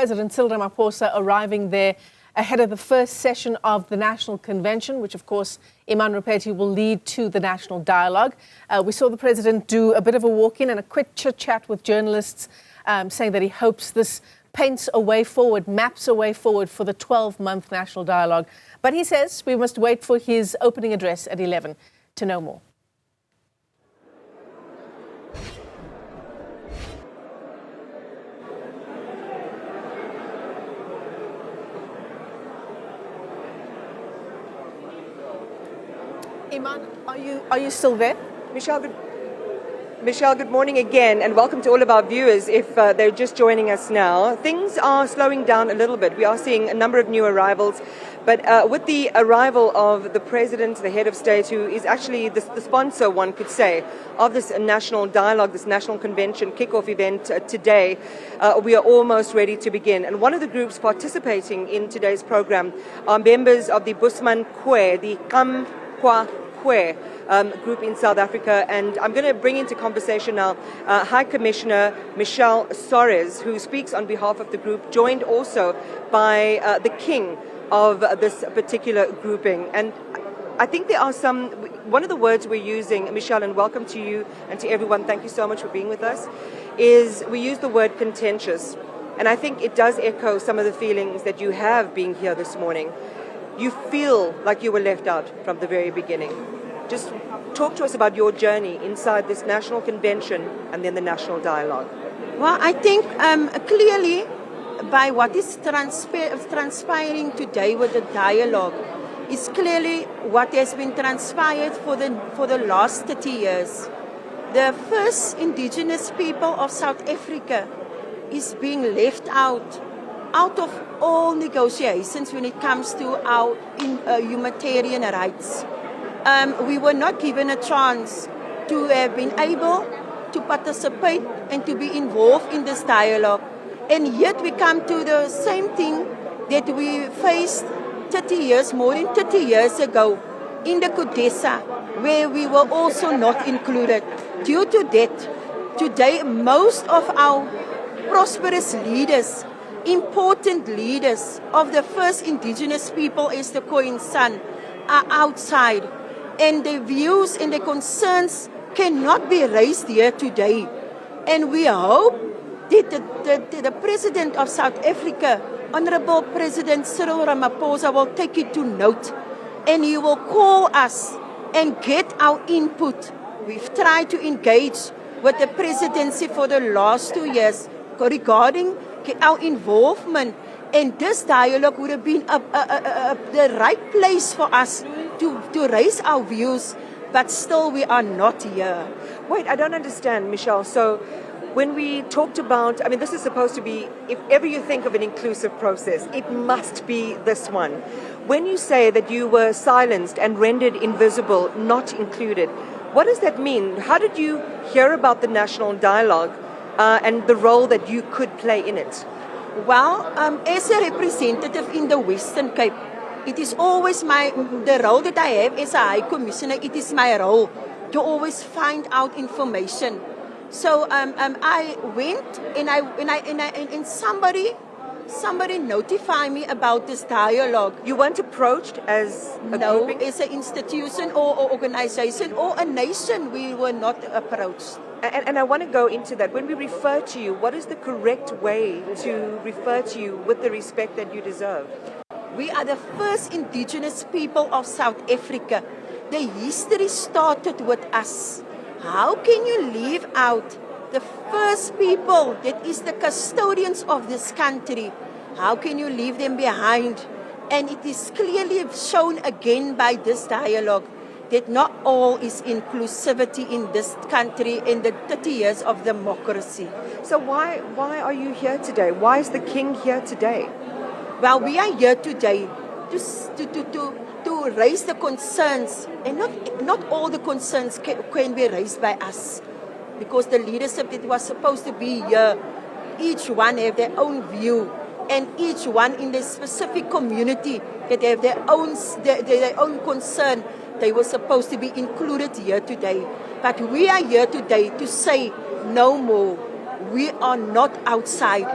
President Cyril Ramaphosa arriving there ahead of the first session of the National Convention, which, of course, Iman Rupeti will lead to the national dialogue. We saw the President do a bit of a walk-in and a quick chit-chat with journalists, saying that he hopes this paints a way forward, maps a way forward for the 12-month national dialogue. But he says we must wait for his opening address at 11 to know more. Iman, are you still there? Michelle, good morning again, and welcome to all of our viewers if they're just joining us now. Things are slowing down a little bit. We are seeing a number of new arrivals, but with the arrival of the President, the head of state, who is actually the sponsor, one could say, of this national dialogue, this national convention kickoff event today, we are almost ready to begin. And one of the groups participating in today's program are members of the Boesman Khwe, the Khwe group in South Africa, and I'm going to bring into conversation now High Commissioner Michelle Soares, who speaks on behalf of the group, joined also by the king of this particular grouping. And I think there are one of the words we're using, Michelle, and welcome to you and to everyone, thank you so much for being with us, is we use the word contentious. And I think it does echo some of the feelings that you have being here this morning. You feel like you were left out from the very beginning. Just talk to us about your journey inside this national convention and then the national dialogue. Well, I think clearly by what is transpiring today with the dialogue is clearly what has been transpired for the last 30 years. The first indigenous people of South Africa is being left out of all negotiations when it comes to our humanitarian rights. We were not given a chance to have been able to participate and to be involved in this dialogue. And yet we come to the same thing that we faced 30 years, more than 30 years ago in the Kudesa, where we were also not included. Due to that, today most of our prosperous leaders, important leaders of the first indigenous people as the Khoisan are outside, and their views and their concerns cannot be raised here today. And we hope that the President of South Africa, Honorable President Cyril Ramaphosa, will take it to note and he will call us and get our input. We've tried to engage with the presidency for the last 2 years regarding our involvement, and this dialogue would have been the right place for us to raise our views, but still we are not here. Wait, I don't understand, Michelle. So when we talked about, I mean, this is supposed to be, if ever you think of an inclusive process, it must be this one. When you say that you were silenced and rendered invisible, not included, what does that mean? How did you hear about the national dialogue and the role that you could play in it? Well, as a representative in the Western Cape, it is always the role that I have as a High Commissioner, it is my role to always find out information. So I went and somebody notified me about this dialogue. You weren't approached as a grouping? As an institution or organization or a nation, we were not approached. And I want to go into that. When we refer to you, what is the correct way to refer to you with the respect that you deserve? We are the first indigenous people of South Africa. The history started with us. How can you leave out the first people that is the custodians of this country? How can you leave them behind? And it is clearly shown again by this dialogue that not all is inclusivity in this country in the 30 years of democracy. So why are you here today? Why is the king here today? Well, we are here today to raise the concerns, and not all the concerns can be raised by us, because the leadership that was supposed to be here, each one have their own view, and each one in the specific community that have their own concern. They were supposed to be included here today. But we are here today to say no more. We are not outside.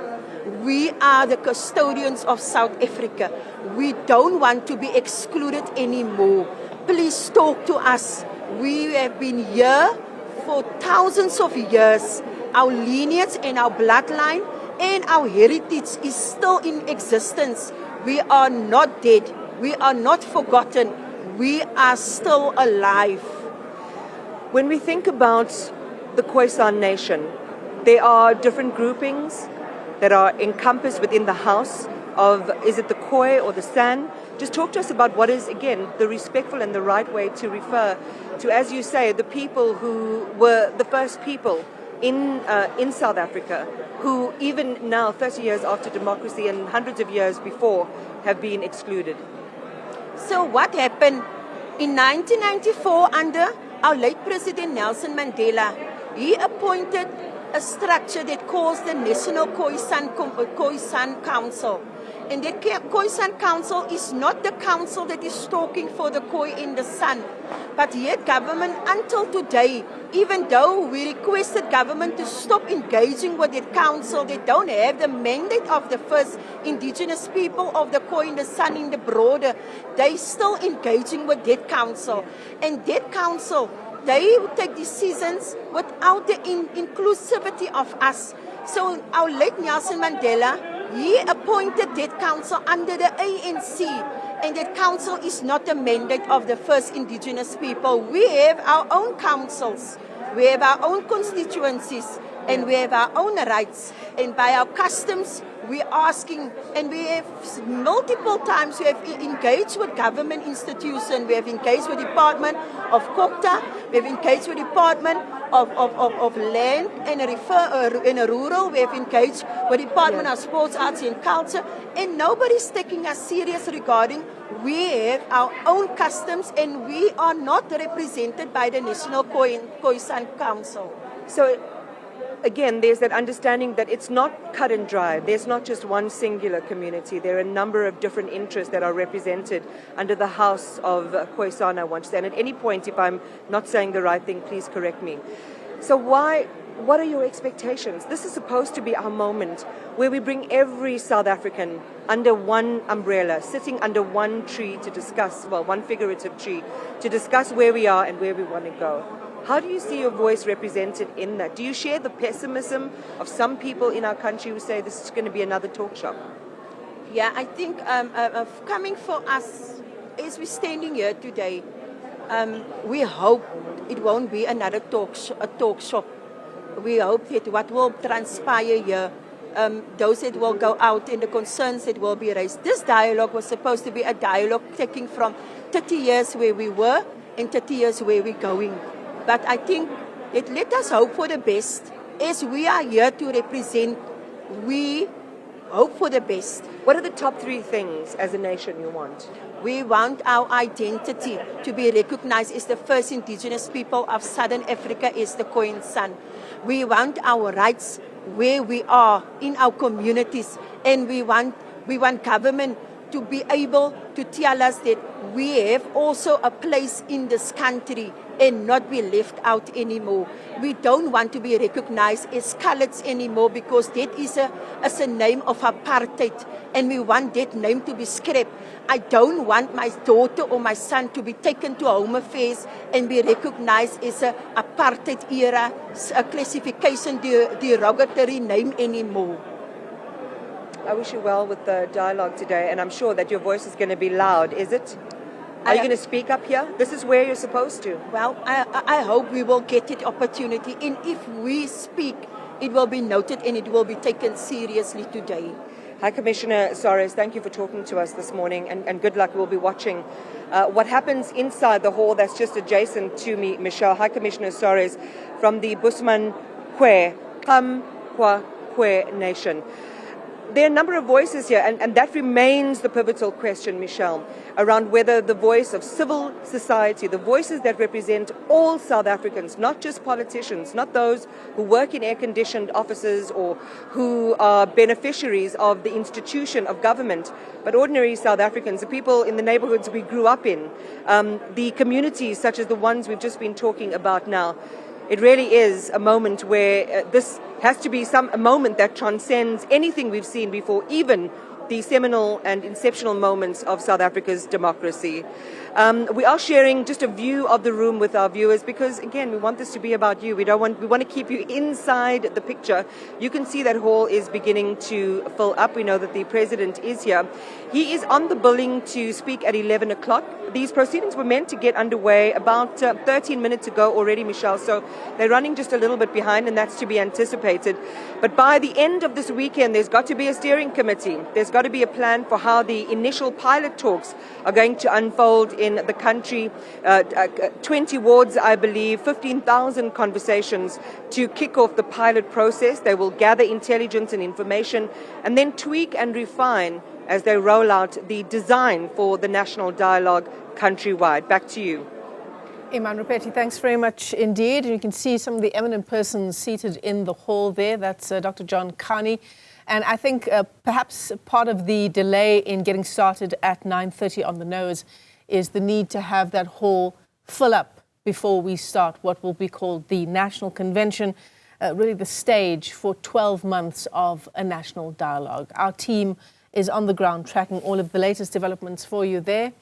we are the custodians of South Africa. We don't want to be excluded anymore. Please talk to us. We have been here for thousands of years. Our lineage and our bloodline and our heritage is still in existence. We are not dead. We are not forgotten. We are still alive. When we think about the Khoisan nation, there are different groupings that are encompassed within the house of, is it the Khoi or the San? Just talk to us about what is, again, the respectful and the right way to refer to, as you say, the people who were the first people in South Africa, who even now, 30 years after democracy and hundreds of years before, have been excluded. So what happened in 1994 under our late President Nelson Mandela? He appointed a structure that calls the National Khoisan Council. And that Khoisan Council is not the council that is talking for the Khoi in the San. But yet government until today, even though we requested government to stop engaging with that council, they don't have the mandate of the first indigenous people of the Khoi in the San in the broader. They still engaging with that council. And that council, they take decisions without the inclusivity of us. So our late Nelson Mandela, he appointed that council under the ANC, and that council is not the mandate of the first indigenous people. We have our own councils, we have our own constituencies, and we have our own rights. And by our customs, we're asking, and we have multiple times we have engaged with government institutions, we have engaged with Department of Kokta, we have engaged with Department of Land and Rural, we have engaged with Department of Sports, Arts and Culture, and nobody's taking us serious regarding we have our own customs and we are not represented by the National Khoisan Council. So again, there's that understanding that it's not cut and dry. There's not just one singular community. There are a number of different interests that are represented under the House of Khoisan, I want to say. And at any point, if I'm not saying the right thing, please correct me. So what are your expectations? This is supposed to be our moment where we bring every South African under one umbrella, sitting under one tree to discuss, well, one figurative tree, to discuss where we are and where we want to go. How do you see your voice represented in that? Do you share the pessimism of some people in our country who say this is going to be another talk shop? Yeah, I think coming for us, as we're standing here today, we hope it won't be another talk shop. We hope that what will transpire here, those that will go out and the concerns that will be raised. This dialogue was supposed to be a dialogue taking from 30 years where we were and 30 years where we're going. But I think that let us hope for the best. As we are here to represent, we hope for the best. What are the top three things as a nation you want? We want our identity to be recognized as the first indigenous people of Southern Africa, as the Khoisan. We want our rights where we are in our communities, and we want government to be able to tell us that we have also a place in this country and not be left out anymore. We don't want to be recognized as coloureds anymore because that is a name of apartheid, and we want that name to be scrapped. I don't want my daughter or my son to be taken to Home Affairs and be recognized as a apartheid era, a classification derogatory name anymore. I wish you well with the dialogue today, and I'm sure that your voice is going to be loud, is it? Are you going to speak up here? This is where you're supposed to. Well, I hope we will get that opportunity, and if we speak, it will be noted and it will be taken seriously today. High Commissioner Soares, thank you for talking to us this morning, and good luck. We'll be watching what happens inside the hall that's just adjacent to me, Michelle. High Commissioner Soares from the Boesman Khwe, Khwe Nation. There are a number of voices here, and that remains the pivotal question, Michelle, around whether the voice of civil society, the voices that represent all South Africans, not just politicians, not those who work in air-conditioned offices or who are beneficiaries of the institution of government, but ordinary South Africans, the people in the neighborhoods we grew up in, the communities such as the ones we've just been talking about now. it really is a moment where this has to be a moment that transcends anything we've seen before, even the seminal and inceptional moments of South Africa's democracy. We are sharing just a view of the room with our viewers because, again, we want this to be about you. We want to keep you inside the picture. You can see that hall is beginning to fill up. We know that the president is here. He is on the billing to speak at 11 o'clock. These proceedings were meant to get underway about 13 minutes ago already, Michelle, so they're running just a little bit behind, and that's to be anticipated. But by the end of this weekend, there's got to be a steering committee. There's got to be a plan for how the initial pilot talks are going to unfold in the country. 20 wards, I believe, 15,000 conversations to kick off the pilot process. They will gather intelligence and information and then tweak and refine as they roll out the design for the national dialogue countrywide. Back to you. Iman Rupeti, thanks very much indeed. And you can see some of the eminent persons seated in the hall there. That's Dr. John Khani. And I think perhaps part of the delay in getting started at 9:30 on the nose is the need to have that hall fill up before we start what will be called the National Convention, really the stage for 12 months of a national dialogue. Our team is on the ground tracking all of the latest developments for you there.